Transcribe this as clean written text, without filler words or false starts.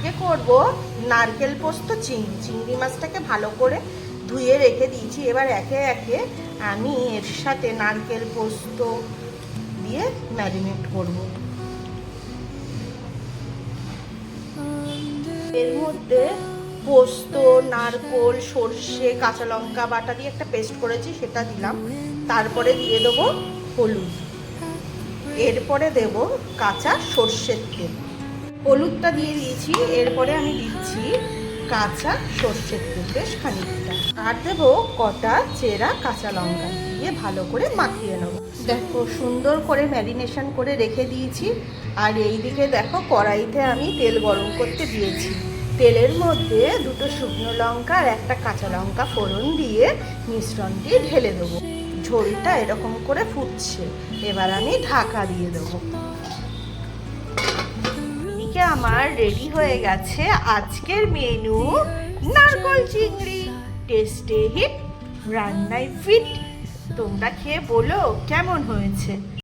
আজকে করব নারকেল পোস্ত চিংড়ি মাছটাকে ভালো করে ধুয়ে রেখে দিয়েছি। এবার একে একে আমি এর সাথে নারকেল পোস্ত দিয়ে ম্যারিনেট করব। এর মধ্যে পোস্ত, নারকেল, সর্ষে, কাঁচা লঙ্কা বাটা দিয়ে একটা পেস্ট করেছি, সেটা দিলাম। তারপরে দিয়ে দেবো হলুদ, এরপরে দেব কাঁচা সর্ষের তেল। হলুদটা দিয়ে দিয়েছি, এরপরে আমি দিচ্ছি কাঁচা সর্ষের তেল বেশ খানিকটা, আর দেবো কটা চেরা কাঁচা লঙ্কা দিয়ে ভালো করে মাখিয়ে নেবো। দেখো সুন্দর করে ম্যারিনেশন করে রেখে দিয়েছি। আর এই দিকে দেখো কড়াইতে আমি তেল গরম করতে দিয়েছি। তেলের মধ্যে দুটো শুকনো লঙ্কা আর একটা কাঁচা লঙ্কা ফোড়ন দিয়ে মিশ্রণটি ঢেলে দেবো। ঝোলটা এরকম করে ফুটছে, এবার আমি ঢাকা দিয়ে দেবো। এদিকে আমার রেডি হয়ে গেছে আজকের মেনু নারকেল চিংড়ি। টেস্টে হিট, রান্নায় ফিট। তোমরা খেয়ে বলো কেমন হয়েছে।